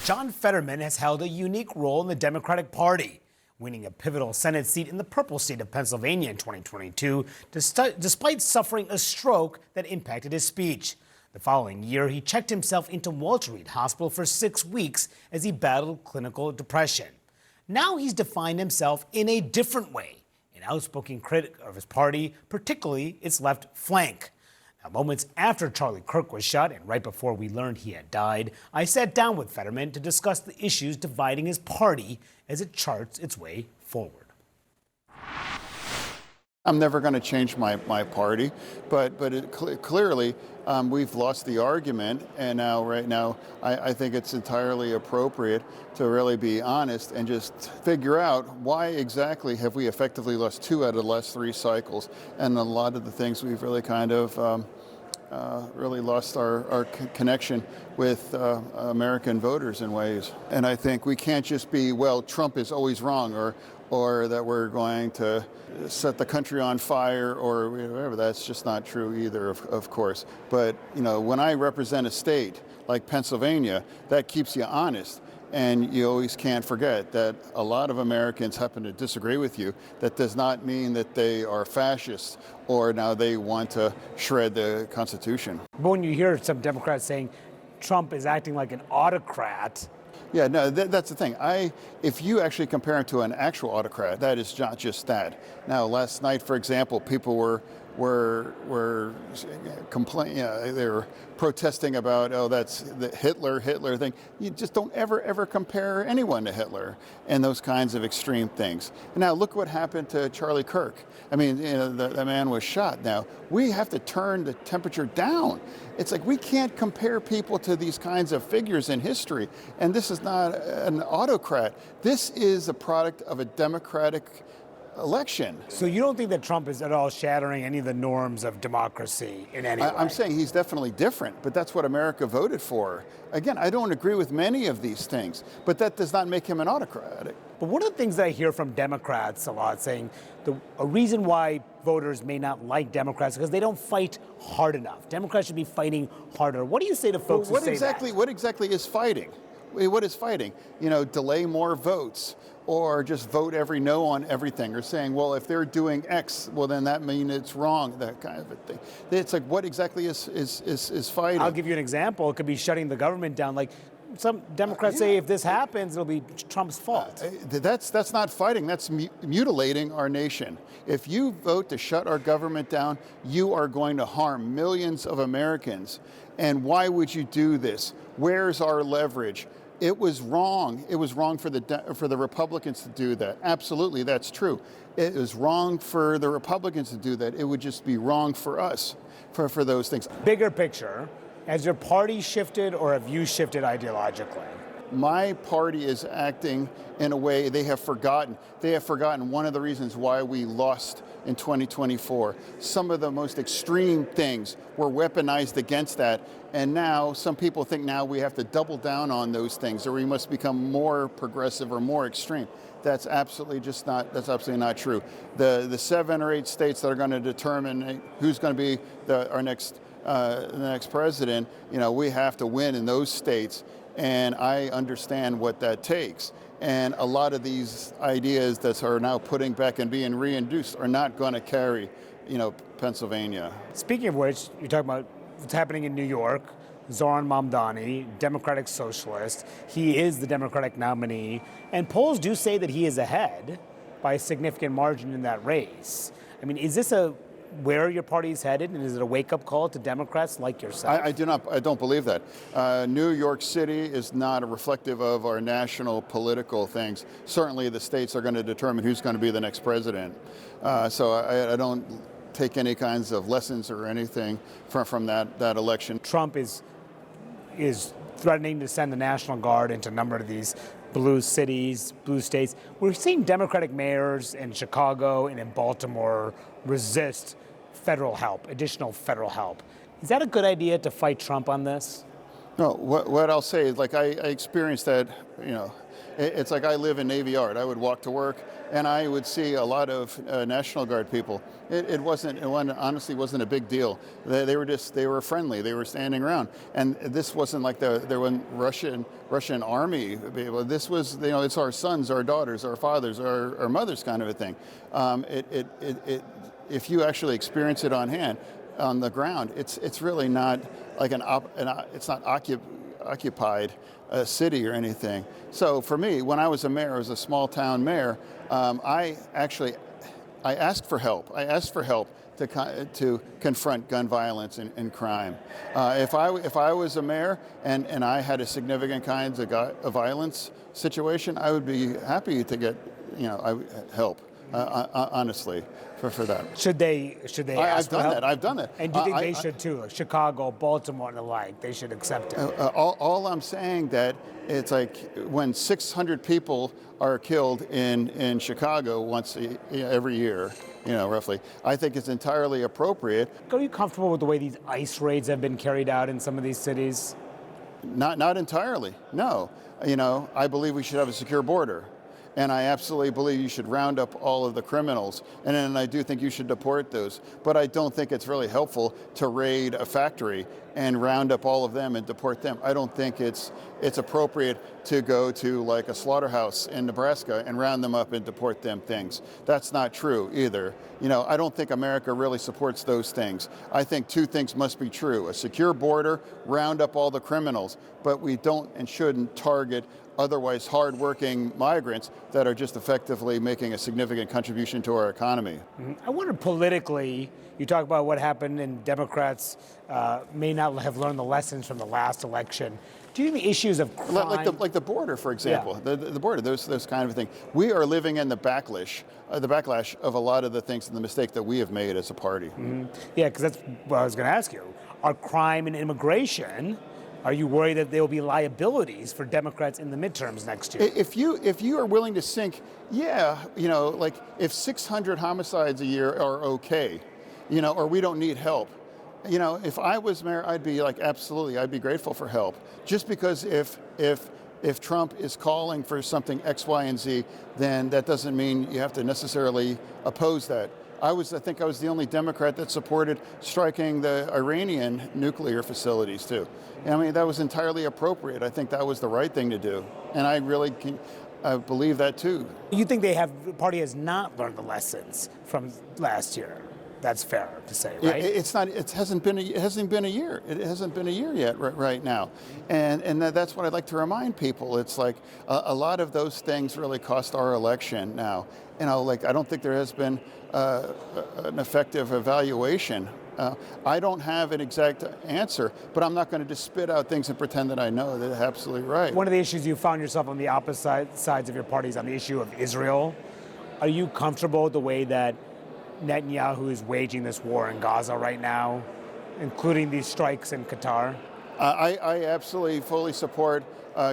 John Fetterman has held a unique role in the Democratic Party, winning a pivotal Senate seat in the purple state of Pennsylvania in 2022, despite suffering a stroke that impacted his speech. The following year, he checked himself into Walter Reed Hospital for 6 weeks as he battled clinical depression. Now he's defined himself in a different way, an outspoken critic of his party, particularly its left flank. Now, moments after Charlie Kirk was shot and right before we learned he had died, I sat down with Fetterman to discuss the issues dividing his party as it charts its way forward. I'm never going to change my party, but clearly we've lost the argument, and right now I think it's entirely appropriate to really be honest and just figure out why exactly have we effectively lost 2 out of the last 3 cycles, and a lot of the things we've really kind of really lost our connection with American voters in ways. And I think we can't just be, well, Trump is always wrong, or that we're going to set the country on fire or whatever. That's just not true either, of course. But, you know, when I represent a state like Pennsylvania, that keeps you honest. And you always can't forget that a lot of Americans happen to disagree with you. That does not mean that they are fascists or now they want to shred the Constitution. But when you hear some Democrats saying Trump is acting like an autocrat. Yeah, no, that's the thing. If you actually compare him to an actual autocrat, that is not just that. Now, last night, for example, people were complaining. They were protesting about, oh, that's the Hitler thing. You just don't ever compare anyone to Hitler and those kinds of extreme things. And now look what happened to Charlie Kirk. I mean, you know, the man was shot. Now we have to turn the temperature down. It's like we can't compare people to these kinds of figures in history. And this is not an autocrat. This is a product of a democratic election. So you don't think that Trump is at all shattering any of the norms of democracy in any way? I'm saying he's definitely different, but that's what America voted for. Again, I don't agree with many of these things, but that does not make him an autocrat. But one of the things that I hear from Democrats a lot saying a reason why voters may not like Democrats is because they don't fight hard enough. Democrats should be fighting harder. What do you say to folks who say that? What exactly is fighting? What is fighting? You know, delay more votes, or just vote every no on everything, or saying, well, if they're doing X, well, then that means it's wrong, that kind of a thing. It's like, what exactly is fighting? I'll give you an example. It could be shutting the government down. Like some Democrats say, if this happens, it'll be Trump's fault. That's not fighting. That's mutilating our nation. If you vote to shut our government down, you are going to harm millions of Americans. And why would you do this? Where's our leverage? It was wrong. It was wrong for the Republicans to do that. Absolutely, that's true. It was wrong for the Republicans to do that. It would just be wrong for us for those things. Bigger picture, has your party shifted or have you shifted ideologically? My party is acting in a way they have forgotten. They have forgotten one of the reasons why we lost in 2024. Some of the most extreme things were weaponized against that. And now some people think now we have to double down on those things, or we must become more progressive or more extreme. That's absolutely not true. The 7 or 8 states that are going to determine who's going to be the next president, you know, we have to win in those states. And I understand what that takes. And a lot of these ideas that are now putting back and being reintroduced are not going to carry, you know, Pennsylvania. Speaking of which, you're talking about what's happening in New York. Zohran Mamdani, Democratic Socialist. He is the Democratic nominee. And polls do say that he is ahead by a significant margin in that race. I mean, is this where your party is headed, and is it a wake-up call to Democrats like yourself? I don't believe that. New York City is not reflective of our national political things. Certainly the states are going to determine who's going to be the next president. So I don't take any kinds of lessons or anything from that election. Trump is threatening to send the National Guard into a number of these blue cities, blue states. We're seeing Democratic mayors in Chicago and in Baltimore resist additional federal help. Is that a good idea to fight Trump on this? No, what I'll say is like I experienced that, it's like I live in Navy Yard. I would walk to work and I would see a lot of National Guard people. It honestly wasn't a big deal. They were friendly. They were standing around. And this wasn't like there was Russian army people. This was, it's our sons, our daughters, our fathers, our mothers kind of a thing. If you actually experience it on hand, on the ground, it's really not like it's not occupied city or anything. So for me, when I was a mayor, I was a small town mayor. I asked for help. I asked for help to confront gun violence and crime. If I was a mayor and I had a significant kinds of violence situation, I would be happy to get help. Honestly, for that. Should they ask for help? I've done that. And do you think they should too? Like Chicago, Baltimore, and the like, they should accept it. All I'm saying that it's like when 600 people are killed in Chicago once every year, roughly. I think it's entirely appropriate. Are you comfortable with the way these ICE raids have been carried out in some of these cities? Not entirely. No. I believe we should have a secure border. And I absolutely believe you should round up all of the criminals. And then I do think you should deport those. But I don't think it's really helpful to raid a factory and round up all of them and deport them. I don't think it's appropriate to go to like a slaughterhouse in Nebraska and round them up and deport them things. That's not true either. I don't think America really supports those things. I think two things must be true. A secure border, round up all the criminals, but we don't and shouldn't target otherwise hardworking migrants that are just effectively making a significant contribution to our economy. I wonder politically, you talk about what happened and Democrats may not have learned the lessons from the last election. Do you have issues of crime? Like the border, for example, the border, those kind of thing. We are living in the backlash of a lot of the things and the mistake that we have made as a party. Yeah, because that's what I was going to ask you. Are crime and immigration, are you worried that there will be liabilities for Democrats in the midterms next year? If you are willing to sink, like if 600 homicides a year are okay, or we don't need help. If I was mayor, I'd be like, absolutely, I'd be grateful for help. Just because if Trump is calling for something X, Y, and Z, then that doesn't mean you have to necessarily oppose that. I think I was the only Democrat that supported striking the Iranian nuclear facilities too. I mean, that was entirely appropriate. I think that was the right thing to do. And I really believe that too. You think the party has not learned the lessons from last year? That's fair to say, right? It hasn't been a year. It hasn't been a year yet right now. And that's what I'd like to remind people. It's like a lot of those things really cost our election now. I don't think there has been an effective evaluation. I don't have an exact answer, but I'm not going to just spit out things and pretend that I know. That's absolutely right. One of the issues you found yourself on the opposite sides of your party is on the issue of Israel. Are you comfortable with the way that Netanyahu is waging this war in Gaza right now, including these strikes in Qatar? I absolutely fully support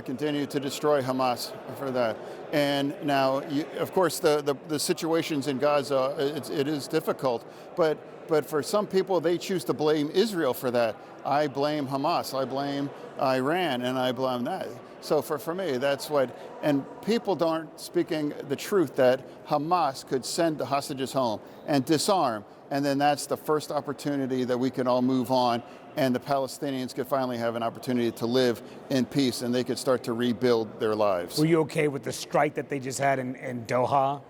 continue to destroy Hamas for that. And now, of course, the situations in Gaza, it is difficult, but for some people, they choose to blame Israel for that. I blame Hamas, I blame Iran, and I blame that. So for me, that's what, and people aren't speaking the truth that Hamas could send the hostages home and disarm, and then that's the first opportunity that we can all move on, and the Palestinians could finally have an opportunity to live in peace, and they could start to rebuild their lives. Were you okay with the strike that they just had in Doha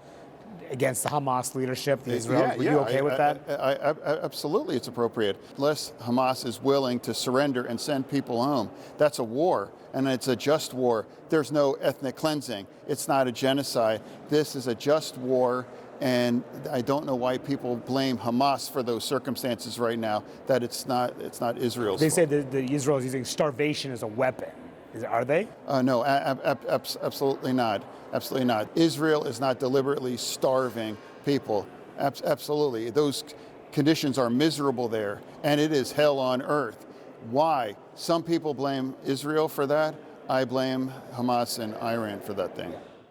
against the Hamas leadership, the Israel? Were you okay with that? Absolutely, it's appropriate. Unless Hamas is willing to surrender and send people home, that's a war, and it's a just war. There's no ethnic cleansing. It's not a genocide. This is a just war, and I don't know why people blame Hamas for those circumstances right now, that it's not Israel's They fault. say that Israel is using starvation as a weapon. Are they? No, absolutely not. Absolutely not. Israel is not deliberately starving people. Absolutely. Those conditions are miserable there, and it is hell on earth. Why? Some people blame Israel for that. I blame Hamas and Iran for that thing.